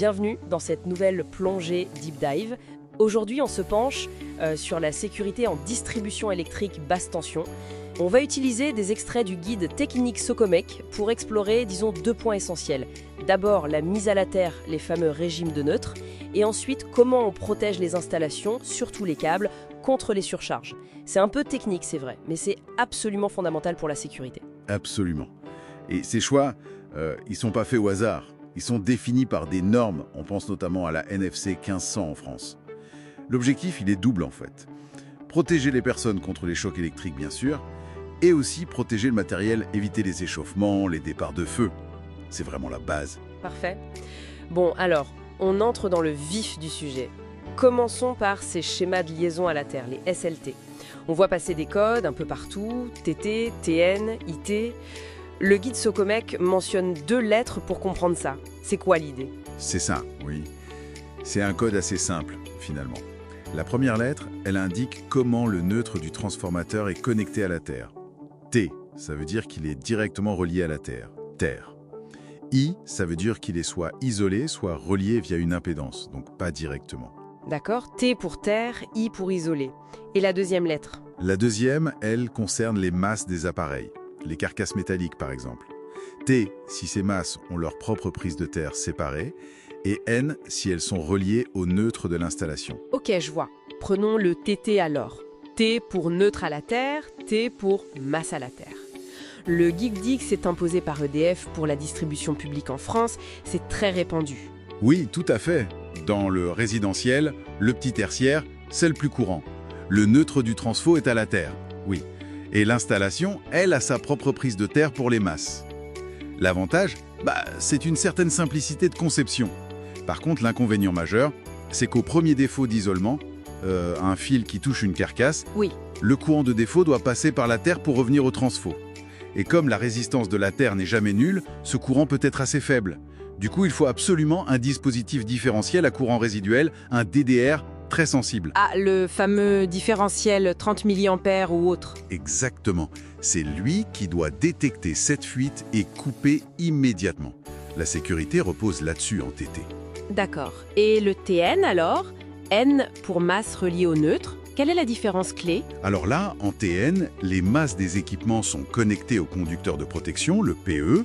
Bienvenue dans cette nouvelle plongée Deep Dive. Aujourd'hui, on se penche sur la sécurité en distribution électrique basse tension. On va utiliser des extraits du guide technique Socomec pour explorer, disons, deux points essentiels. D'abord, la mise à la terre, les fameux régimes de neutre, et ensuite, comment on protège les installations, surtout les câbles, contre les surcharges. C'est un peu technique, c'est vrai, mais c'est absolument fondamental pour la sécurité. Absolument. Et ces choix, ils sont pas faits au hasard. Ils sont définis par des normes. On pense notamment à la NFC 1500 en France. L'objectif, il est double en fait. Protéger les personnes contre les chocs électriques, bien sûr, et aussi protéger le matériel, éviter les échauffements, les départs de feu. C'est vraiment la base. Parfait. Bon, alors, on entre dans le vif du sujet. Commençons par ces schémas de liaison à la Terre, les SLT. On voit passer des codes un peu partout, TT, TN, IT. Le guide Socomec mentionne 2 lettres pour comprendre ça. C'est quoi l'idée? C'est ça, oui. C'est un code assez simple, finalement. La première lettre, elle indique comment le neutre du transformateur est connecté à la Terre. T, ça veut dire qu'il est directement relié à la Terre. Terre. I, ça veut dire qu'il est soit isolé, soit relié via une impédance, donc pas directement. D'accord, T pour terre, I pour isolé. Et la deuxième lettre? La deuxième, elle, concerne les masses des appareils, les carcasses métalliques par exemple. T, si ces masses ont leur propre prise de terre séparée, et N, si elles sont reliées au neutre de l'installation. Ok, je vois. Prenons le TT alors. T pour neutre à la Terre, T pour masse à la Terre. Le GIGDIG s'est imposé par EDF pour la distribution publique en France, c'est très répandu. Oui, tout à fait. Dans le résidentiel, le petit tertiaire, c'est le plus courant. Le neutre du transfo est à la terre, oui. Et l'installation, elle, a sa propre prise de terre pour les masses. L'avantage, c'est une certaine simplicité de conception. Par contre, l'inconvénient majeur, c'est qu'au premier défaut d'isolement, un fil qui touche une carcasse, Oui. le courant de défaut doit passer par la terre pour revenir au transfo. Et comme la résistance de la terre n'est jamais nulle, ce courant peut être assez faible. Du coup, il faut absolument un dispositif différentiel à courant résiduel, un DDR très sensible. Ah, le fameux différentiel 30 mA ou autre. Exactement. C'est lui qui doit détecter cette fuite et couper immédiatement. La sécurité repose là-dessus en TT. D'accord. Et le TN alors? N pour masse reliée au neutre. Quelle est la différence clé? Alors là, en TN, les masses des équipements sont connectées au conducteur de protection, le PE,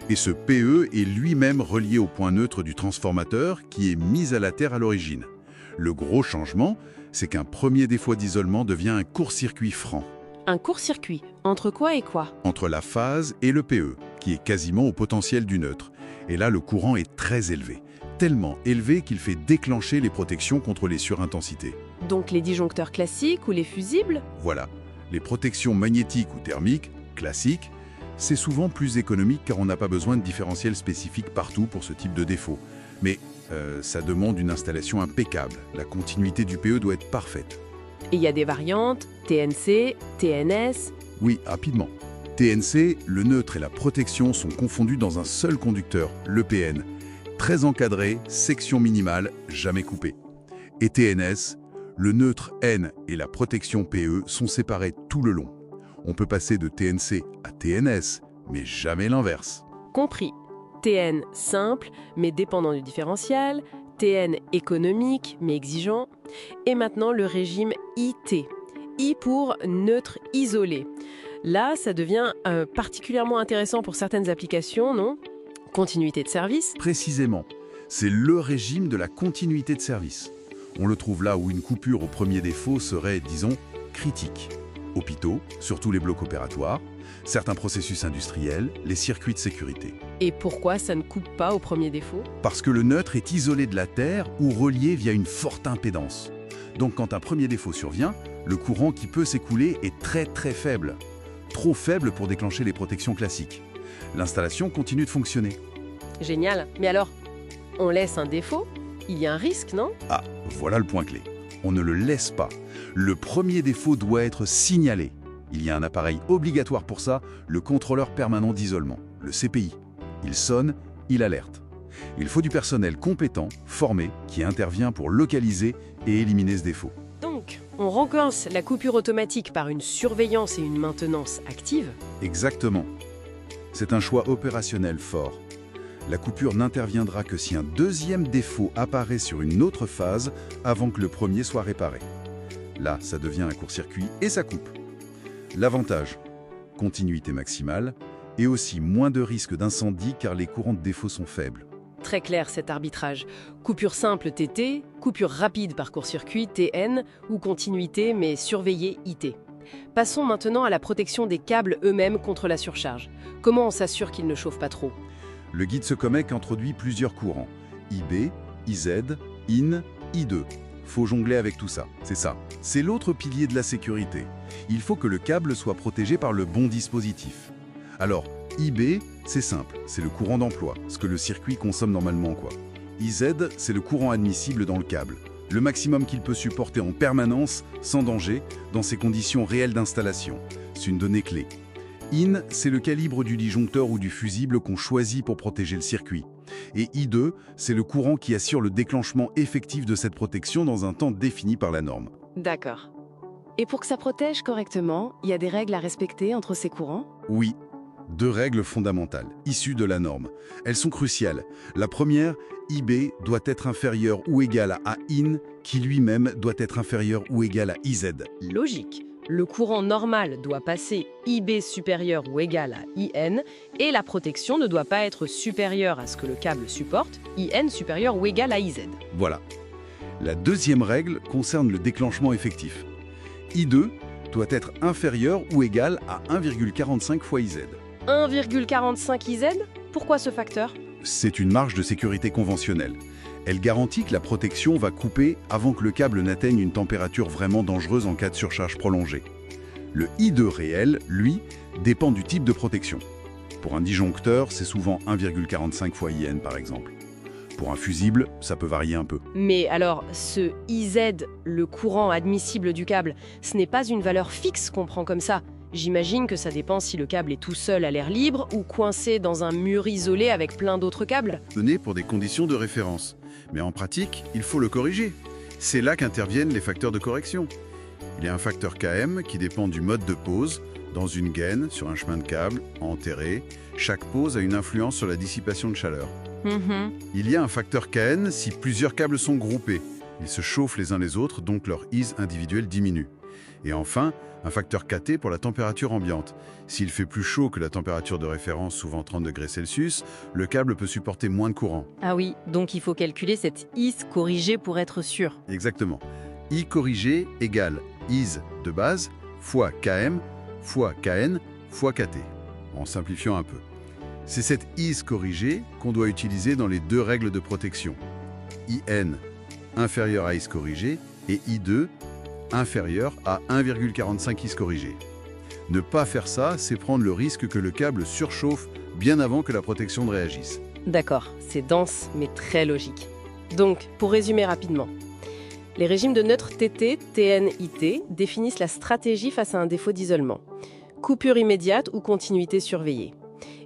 et ce PE est lui-même relié au point neutre du transformateur qui est mis à la terre à l'origine. Le gros changement, c'est qu'un premier défaut d'isolement devient un court-circuit franc. Un court-circuit. Entre quoi et quoi? Entre la phase et le PE, qui est quasiment au potentiel du neutre. Et là, le courant est très élevé. Tellement élevé qu'il fait déclencher les protections contre les surintensités. Donc les disjoncteurs classiques ou les fusibles? Voilà. Les protections magnétiques ou thermiques, classiques, c'est souvent plus économique car on n'a pas besoin de différentiel spécifique partout pour ce type de défaut. Mais ça demande une installation impeccable. La continuité du PE doit être parfaite. Et il y a des variantes, TNC, TNS. Oui, rapidement. TNC, le neutre et la protection sont confondus dans un seul conducteur, le PN. Très encadré, section minimale, jamais coupée. Et TNS, le neutre N et la protection PE sont séparés tout le long. On peut passer de TNC à TNS, mais jamais l'inverse. Compris. TN simple, mais dépendant du différentiel. TN économique, mais exigeant. Et maintenant, le régime IT. I pour neutre isolé. Là, ça devient particulièrement intéressant pour certaines applications, non? Continuité de service. Précisément, c'est le régime de la continuité de service. On le trouve là où une coupure au premier défaut serait, disons, critique. Hôpitaux, surtout les blocs opératoires, certains processus industriels, les circuits de sécurité. Et pourquoi ça ne coupe pas au premier défaut? Parce que le neutre est isolé de la Terre ou relié via une forte impédance. Donc quand un premier défaut survient, le courant qui peut s'écouler est très très faible. Trop faible pour déclencher les protections classiques. L'installation continue de fonctionner. Génial. Mais alors, on laisse un défaut? Il y a un risque, non? Ah, voilà le point clé. On ne le laisse pas. Le premier défaut doit être signalé. Il y a un appareil obligatoire pour ça, le contrôleur permanent d'isolement, le CPI. Il sonne, il alerte. Il faut du personnel compétent, formé, qui intervient pour localiser et éliminer ce défaut. Donc, on remplace la coupure automatique par une surveillance et une maintenance active? Exactement. C'est un choix opérationnel fort. La coupure n'interviendra que si un deuxième défaut apparaît sur une autre phase avant que le premier soit réparé. Là, ça devient un court-circuit et ça coupe. L'avantage, continuité maximale, et aussi moins de risque d'incendie car les courants de défaut sont faibles. Très clair cet arbitrage. Coupure simple TT, coupure rapide par court-circuit TN ou continuité mais surveillée IT. Passons maintenant à la protection des câbles eux-mêmes contre la surcharge. Comment on s'assure qu'ils ne chauffent pas trop? Le guide Socomec introduit plusieurs courants. IB, IZ, IN, I2. Faut jongler avec tout ça, c'est ça. C'est l'autre pilier de la sécurité. Il faut que le câble soit protégé par le bon dispositif. Alors, IB, c'est simple, c'est le courant d'emploi, ce que le circuit consomme normalement, quoi. IZ, c'est le courant admissible dans le câble, le maximum qu'il peut supporter en permanence, sans danger, dans ses conditions réelles d'installation. C'est une donnée clé. IN, c'est le calibre du disjoncteur ou du fusible qu'on choisit pour protéger le circuit. Et I2, c'est le courant qui assure le déclenchement effectif de cette protection dans un temps défini par la norme. D'accord. Et pour que ça protège correctement, il y a des règles à respecter entre ces courants? Oui, 2 règles fondamentales, issues de la norme. Elles sont cruciales. La première, IB doit être inférieur ou égal à IN, qui lui-même doit être inférieur ou égal à IZ. Logique. Le courant normal doit passer IB supérieur ou égal à IN et la protection ne doit pas être supérieure à ce que le câble supporte, IN supérieur ou égal à IZ. Voilà. La deuxième règle concerne le déclenchement effectif. I2 doit être inférieur ou égal à 1,45 fois IZ. 1,45 IZ? Pourquoi ce facteur? C'est une marge de sécurité conventionnelle. Elle garantit que la protection va couper avant que le câble n'atteigne une température vraiment dangereuse en cas de surcharge prolongée. Le I2 réel, lui, dépend du type de protection. Pour un disjoncteur, c'est souvent 1,45 fois IN par exemple. Pour un fusible, ça peut varier un peu. Mais alors, ce IZ, le courant admissible du câble, ce n'est pas une valeur fixe qu'on prend comme ça. J'imagine que ça dépend si le câble est tout seul à l'air libre ou coincé dans un mur isolé avec plein d'autres câbles. Donné pour des conditions de référence. Mais en pratique, il faut le corriger. C'est là qu'interviennent les facteurs de correction. Il y a un facteur KM qui dépend du mode de pose, dans une gaine, sur un chemin de câble, enterré. Chaque pose a une influence sur la dissipation de chaleur. Il y a un facteur KN si plusieurs câbles sont groupés. Ils se chauffent les uns les autres, donc leur IS individuel diminue. Et enfin, un facteur KT pour la température ambiante. S'il fait plus chaud que la température de référence, souvent 30 degrés Celsius, le câble peut supporter moins de courant. Ah oui, donc il faut calculer cette IS corrigée pour être sûr. Exactement. I corrigé égale IS de base fois KM fois KN fois KT. En simplifiant un peu. C'est cette IS corrigée qu'on doit utiliser dans les 2 règles de protection. IN inférieur à IS corrigé et I2 inférieur à 1,45 IS corrigé. Ne pas faire ça, c'est prendre le risque que le câble surchauffe bien avant que la protection ne réagisse. D'accord, c'est dense mais très logique. Donc, pour résumer rapidement, les régimes de neutre TT, TN, IT définissent la stratégie face à un défaut d'isolement. Coupure immédiate ou continuité surveillée.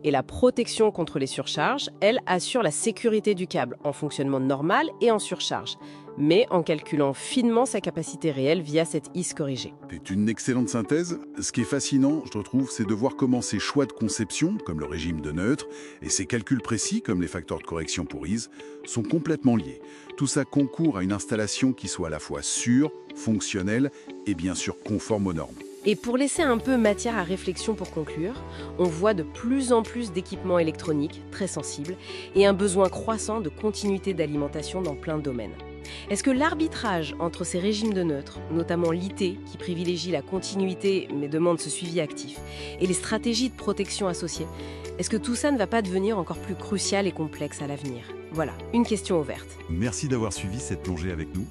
Et la protection contre les surcharges, elle, assure la sécurité du câble en fonctionnement normal et en surcharge, mais en calculant finement sa capacité réelle via cette IS corrigée. C'est une excellente synthèse. Ce qui est fascinant, je trouve, c'est de voir comment ces choix de conception, comme le régime de neutre, et ces calculs précis, comme les facteurs de correction pour IS, sont complètement liés. Tout ça concourt à une installation qui soit à la fois sûre, fonctionnelle et bien sûr conforme aux normes. Et pour laisser un peu matière à réflexion pour conclure, on voit de plus en plus d'équipements électroniques très sensibles et un besoin croissant de continuité d'alimentation dans plein de domaines. Est-ce que l'arbitrage entre ces régimes de neutre, notamment l'IT qui privilégie la continuité mais demande ce suivi actif, et les stratégies de protection associées, est-ce que tout ça ne va pas devenir encore plus crucial et complexe à l'avenir? Voilà, une question ouverte. Merci d'avoir suivi cette plongée avec nous.